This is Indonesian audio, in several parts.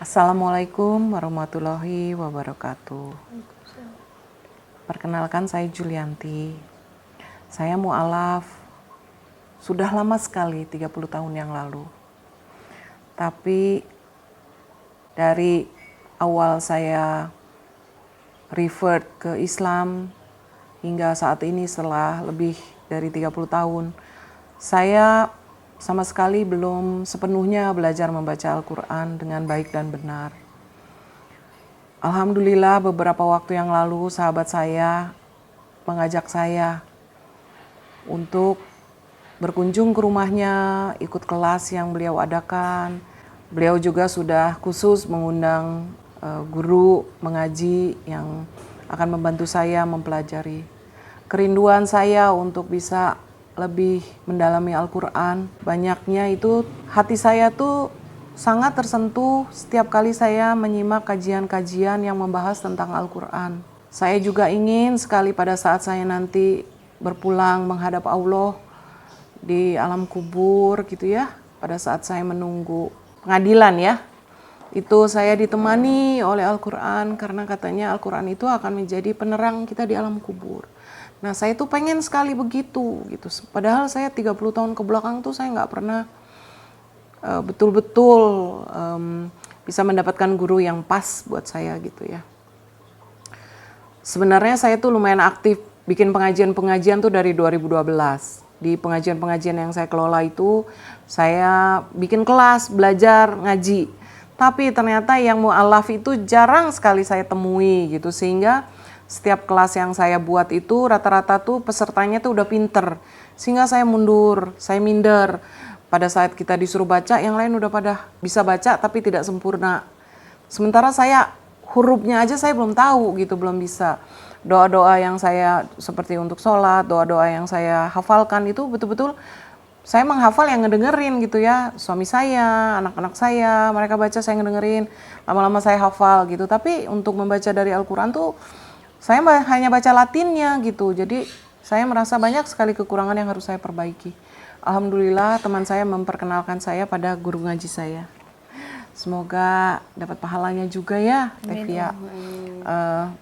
Assalamualaikum warahmatullahi wabarakatuh. Perkenalkan, saya Julianti. Saya mu'alaf sudah lama sekali, 30 tahun yang lalu. Tapi dari awal saya revert ke Islam hingga saat ini setelah lebih dari 30 tahun, saya sama sekali belum sepenuhnya belajar membaca Al-Quran dengan baik dan benar. Alhamdulillah beberapa waktu yang lalu sahabat saya mengajak saya untuk berkunjung ke rumahnya, ikut kelas yang beliau adakan. Beliau juga sudah khusus mengundang guru mengaji yang akan membantu saya mempelajari. Kerinduan saya untuk bisa lebih mendalami Al-Quran, banyaknya itu hati saya tuh sangat tersentuh setiap kali saya menyimak kajian-kajian yang membahas tentang Al-Quran. Saya juga ingin sekali pada saat saya nanti berpulang menghadap Allah di alam kubur gitu ya, pada saat saya menunggu pengadilan ya, itu saya ditemani oleh Al-Quran, karena katanya Al-Quran itu akan menjadi penerang kita di alam kubur. Nah, saya tuh pengen sekali begitu gitu. Padahal saya 30 tahun ke belakang tuh saya nggak pernah betul-betul bisa mendapatkan guru yang pas buat saya gitu ya. Sebenarnya saya tuh lumayan aktif bikin pengajian-pengajian tuh dari 2012. Di pengajian-pengajian yang saya kelola itu saya bikin kelas belajar ngaji. Tapi ternyata yang mu'alaf itu jarang sekali saya temui gitu, sehingga setiap kelas yang saya buat itu rata-rata tuh pesertanya tuh udah pinter, sehingga saya mundur, saya minder. Pada saat kita disuruh baca, yang lain udah pada bisa baca tapi tidak sempurna. Sementara saya hurufnya aja saya belum tahu gitu, belum bisa. Doa-doa yang saya seperti untuk sholat, doa-doa yang saya hafalkan itu betul-betul saya menghafal yang ngedengerin gitu ya. Suami saya, anak-anak saya, mereka baca saya ngedengerin. Lama-lama saya hafal gitu. Tapi untuk membaca dari Al-Quran tuh saya hanya baca Latinnya gitu. Jadi saya merasa banyak sekali kekurangan yang harus saya perbaiki. Alhamdulillah teman saya memperkenalkan saya pada guru ngaji saya. Semoga dapat pahalanya juga ya, Tevia.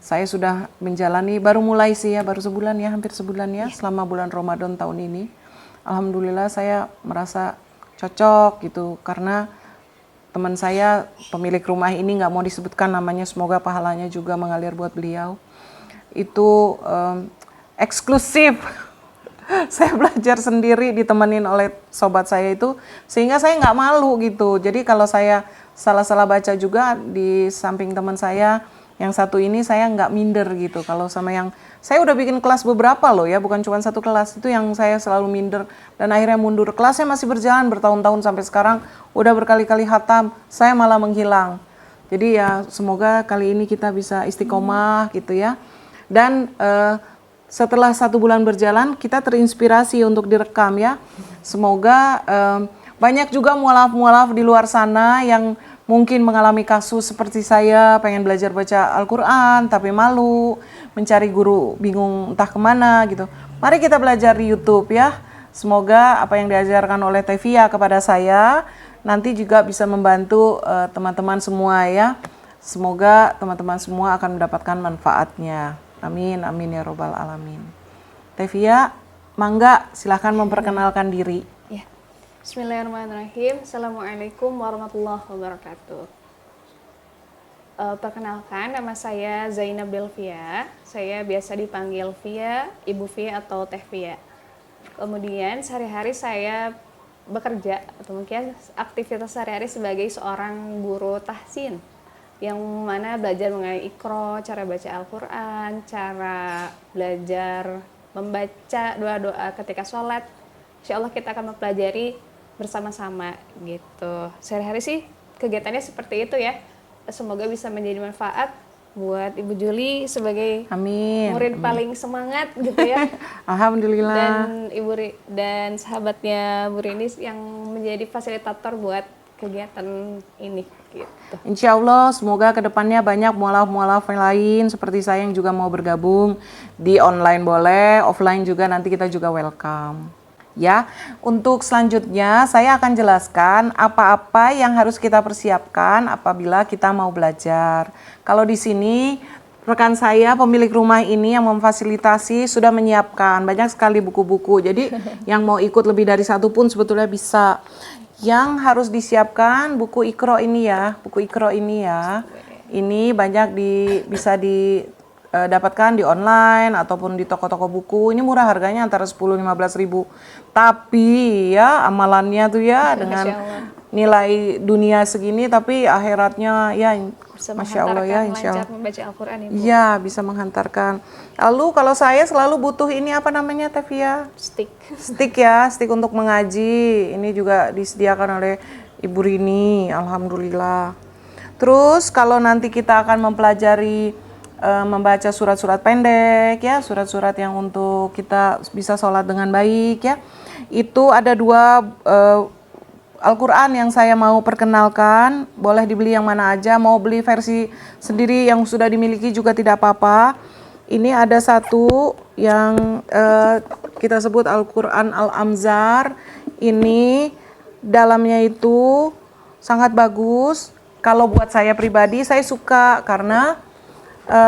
Saya sudah menjalani, baru mulai sih ya, baru sebulan ya, hampir sebulan ya, selama bulan Ramadan tahun ini. Alhamdulillah saya merasa cocok gitu, karena teman saya pemilik rumah ini nggak mau disebutkan namanya, semoga pahalanya juga mengalir buat beliau. Itu eksklusif. Saya belajar sendiri ditemenin oleh sobat saya itu, sehingga saya nggak malu gitu. Jadi kalau saya salah-salah baca juga di samping teman saya yang satu ini, saya nggak minder gitu. Kalau sama yang saya udah bikin kelas beberapa loh ya, bukan cuma satu kelas, itu yang saya selalu minder dan akhirnya mundur. Kelasnya masih berjalan bertahun-tahun sampai sekarang, udah berkali-kali khatam, saya malah menghilang. Jadi ya semoga kali ini kita bisa istiqomah gitu ya. Dan setelah 1 bulan berjalan, kita terinspirasi untuk direkam ya. Semoga banyak juga mualaf-mualaf di luar sana yang mungkin mengalami kasus seperti saya, pengen belajar baca Al-Quran tapi malu, mencari guru bingung entah kemana gitu. Mari kita belajar di YouTube ya. Semoga apa yang diajarkan oleh Tevia kepada saya nanti juga bisa membantu teman-teman semua ya. Semoga teman-teman semua akan mendapatkan manfaatnya. Amin, amin ya robbal alamin. Tevia, mangga silahkan memperkenalkan diri. Ya. Bismillahirrahmanirrahim. Assalamualaikum warahmatullahi wabarakatuh. Perkenalkan, nama saya Zainab Delvia. Saya biasa dipanggil Via, Ibu Via atau Teh Via. Kemudian sehari-hari saya bekerja atau mungkin aktivitas sehari-hari sebagai seorang guru tahsin, yang mana belajar mengenai Iqra, cara baca Al-Quran, cara belajar membaca doa-doa ketika sholat. Insya Allah kita akan mempelajari bersama-sama gitu. Sehari-hari sih kegiatannya seperti itu ya. Semoga bisa menjadi manfaat buat Ibu Juli sebagai murid paling semangat gitu ya. Alhamdulillah. Dan dan sahabatnya Bu Rini yang menjadi fasilitator buat kegiatan ini gitu. Insya Allah semoga kedepannya banyak mualaf-mualaf lain seperti saya yang juga mau bergabung di online boleh, offline juga nanti kita juga welcome. Ya, untuk selanjutnya saya akan jelaskan apa-apa yang harus kita persiapkan apabila kita mau belajar. Kalau di sini rekan saya pemilik rumah ini yang memfasilitasi sudah menyiapkan banyak sekali buku-buku. Jadi yang mau ikut lebih dari satu pun sebetulnya bisa. Yang harus disiapkan buku Iqra ini ya, buku Iqra ini ya. Ini banyak bisa didapatkan di online ataupun di toko-toko buku. Ini murah harganya antara 10-15 ribu. Tapi ya amalannya tuh ya dengan nilai dunia segini tapi akhiratnya ya Bisa Masya Allah ya, insya lancar Allah. membaca Al-Quran Ibu. Iya, bisa menghantarkan. Lalu kalau saya selalu butuh ini apa namanya Tevia? Stick. Stick ya, stick untuk mengaji. Ini juga disediakan oleh Ibu Rini, alhamdulillah. Terus kalau nanti kita akan mempelajari membaca surat-surat pendek ya, surat-surat yang untuk kita bisa sholat dengan baik ya. Itu ada dua Al-Quran yang saya mau perkenalkan, boleh dibeli yang mana aja, mau beli versi sendiri yang sudah dimiliki juga tidak apa-apa. Ini ada satu yang kita sebut Al-Quran Al-Amzar. Ini dalamnya itu sangat bagus. Kalau buat saya pribadi, saya suka karena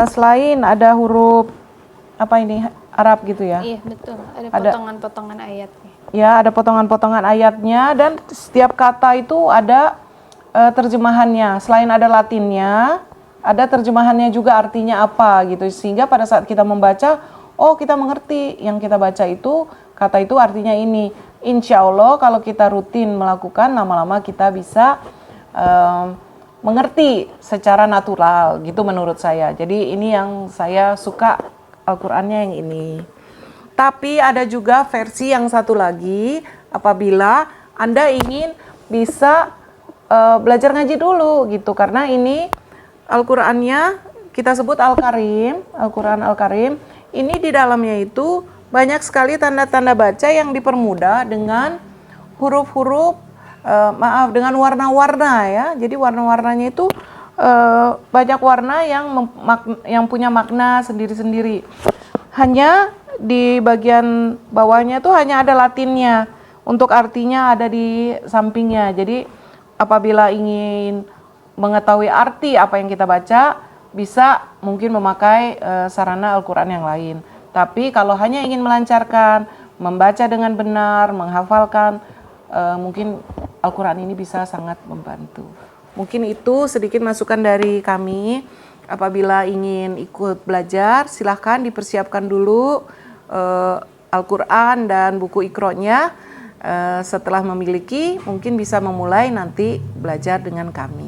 selain ada huruf apa ini Arab gitu ya. Iya betul, ada Ada- potongan-potongan ayatnya. Ya, ada potongan-potongan ayatnya dan setiap kata itu ada terjemahannya. Selain ada Latinnya, ada terjemahannya juga artinya apa gitu. Sehingga pada saat kita membaca, oh kita mengerti yang kita baca itu, kata itu artinya ini. Insya Allah kalau kita rutin melakukan, lama-lama kita bisa mengerti secara natural gitu menurut saya. Jadi ini yang saya suka Al-Qur'annya yang ini. Tapi ada juga versi yang satu lagi apabila Anda ingin bisa belajar ngaji dulu gitu. Karena ini Al-Qur'annya kita sebut Al-Karim, Al-Qur'an Al-Karim. Ini di dalamnya itu banyak sekali tanda-tanda baca yang dipermudah dengan huruf-huruf, dengan warna-warna ya. Jadi warna-warnanya itu banyak warna yang punya makna sendiri-sendiri. Hanya di bagian bawahnya tuh hanya ada Latinnya. Untuk artinya ada di sampingnya. Jadi apabila ingin mengetahui arti apa yang kita baca, bisa mungkin memakai sarana Al-Quran yang lain. Tapi kalau hanya ingin melancarkan, membaca dengan benar, menghafalkan, mungkin Al-Quran ini bisa sangat membantu. Mungkin itu sedikit masukan dari kami. Apabila ingin ikut belajar, silahkan dipersiapkan dulu Al-Quran dan buku Iqra-nya. Setelah memiliki, mungkin bisa memulai nanti belajar dengan kami.